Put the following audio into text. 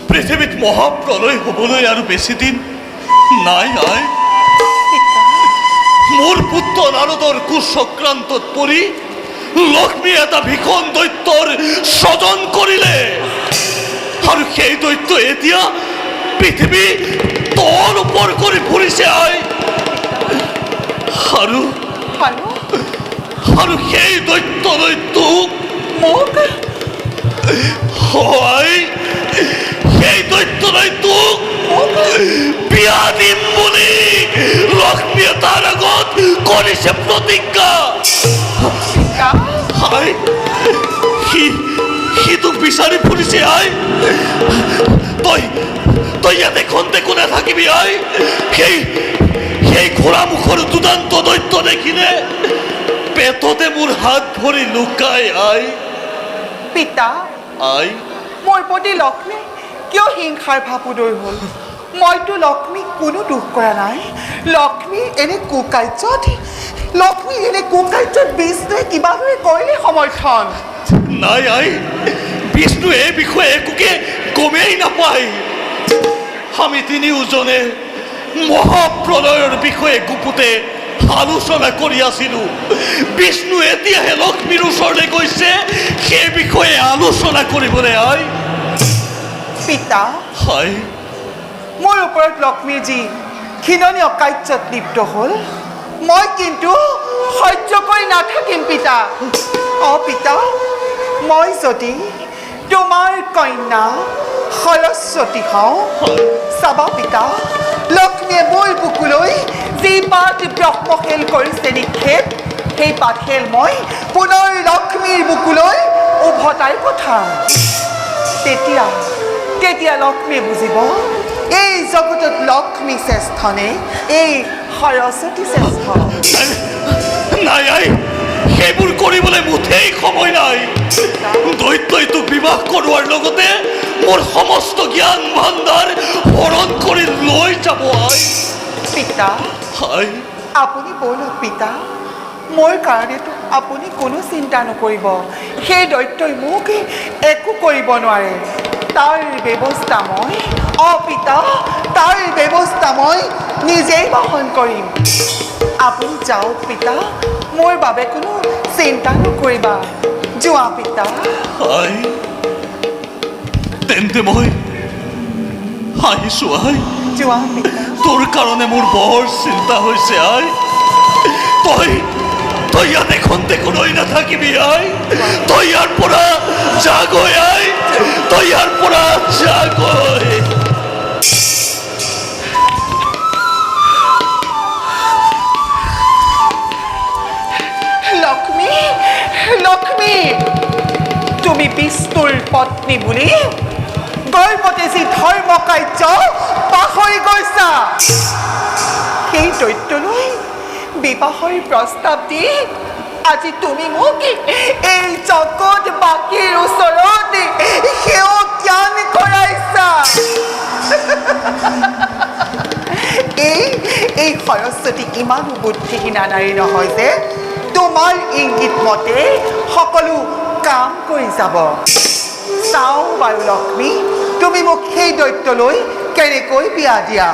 পৃথিবীত মহাপ্ৰলয় হ'বলৈ আৰু বেছি দিন নাই নাই মোৰ পুত্ৰ নাৰদৰ কুচক্ৰান্তত পৰি লক্ষ্মী এটা ভীষণ দৈত্যৰ স্বজন কৰিলে আৰু সেই দৈত্য এতিয়া পৃথিৱী তল ওপৰ কৰি ফুৰিছে আৰু সেই দৈত্যলৈ তোক মোক হয় সেই দৈত্যলৈ তোক বিয়া দিম বুলি লক্ষ্মীয়ে তাৰ আগত কৰিছে প্ৰতিজ্ঞা সি তোক বিচাৰি ফুৰিছে তই ইয়াতে খন্তে কোনে থাকিবি সেই ঘোঁৰা মুখৰ দুদান্ত দৈত্য দেখিলে পেটতে মোৰ হাত ভৰি লুকাই পিতা মোৰ প্ৰতি লক্ষ্মী কিয় হিংসাৰ ভাৱ উদয় হ'ল মইতো লক্ষ্মীক কোনো দুখ কৰা নাই লক্ষ্মী এনে কুকাৰ্যত বিষ্ণুৱে কিবাদৰে কৰিলে সমৰ্থন নাই বিষ্ণু এই বিষয়ে একোকে গমেই নাপায় আমি তিনিওজনে মহাপ্ৰলয়ৰ বিষয়ে গুপুতে আলোচনা কৰি আছিলো বিষ্ণু এতিয়াহে লক্ষ্মীৰ ওচৰলৈ গৈছে সেই বিষয়ে আলোচনা কৰিবলৈ পিতা মোৰ ওপৰত লক্ষ্মীৰ যি ঘৃণনীয় অকাৰ্যত লিপ্ত হ'ল মই কিন্তু সহ্য কৰি নাথাকিম পিতা পিতা মই যদি তোমাৰ কন্যা সৰস্বতী হওঁ চাবা পিতা লক্ষ্মীয়ে মোৰ বুকুলৈ যি পাত ব্ৰহ্মশীল কৰিছে নিক্ষেপ সেই পাতশীল মই পুনৰ লক্ষ্মীৰ বুকুলৈ উভতাই পঠাম তেতিয়া লক্ষ্মীয়ে বুজিব এই জগতত লক্ষ্মী শ্ৰেষ্ঠনে এই সৰস্বতী শ্ৰেষ্ঠ নাই সেইবোৰ কৰিবলৈ মুঠেই সময় নাই দৈত্যই তোক বিবাহ কৰোৱাৰ লগতে মোৰ সমস্ত জ্ঞান ভাণ্ডাৰ হৰণ কৰি লৈ যাব পিতা আপুনি বলক পিতা মোৰ কাৰণেতো আপুনি কোনো চিন্তা নকৰিব সেই দৈত্যই মোক একো কৰিব নোৱাৰে তাৰ ব্যৱস্থা মই নিজেই বহন কৰিম আপুনি যাওক পিতা মোৰ বাবে কোনো চিন্তা নকৰিবা যোৱা পিতা তেন্তে মই আহিছো যোৱা পিতা তোৰ কাৰণে মোৰ বৰ চিন্তা হৈছে তই ইয়াতে খন্তে কোনোই নাথাকিবি তই ইয়াৰ পৰা যাগৈ লক্ষ্মী তুমি বিষ্ণুৰ পত্নী বুলি গৰ্বতে যি ধৰ্ম কাৰ্য পাহৰি গৈছা সেই দৈত্যলৈ বিবাহৰ প্ৰস্তাৱ দি আজি তুমি মোক এই জগতবাসীৰ ওচৰত সেৱা জ্ঞান কৰাইছা এই সৰস্বতী ইমানো বুদ্ধিহীনা নাৰী নহয় যে তোমাৰ ইংগিত মতে সকলো কাম কৰি যাব। চাওঁ বাৰু লক্ষ্মী, তুমি মোক সেই দৈত্যলৈ কেনেকৈ বিয়া দিয়া।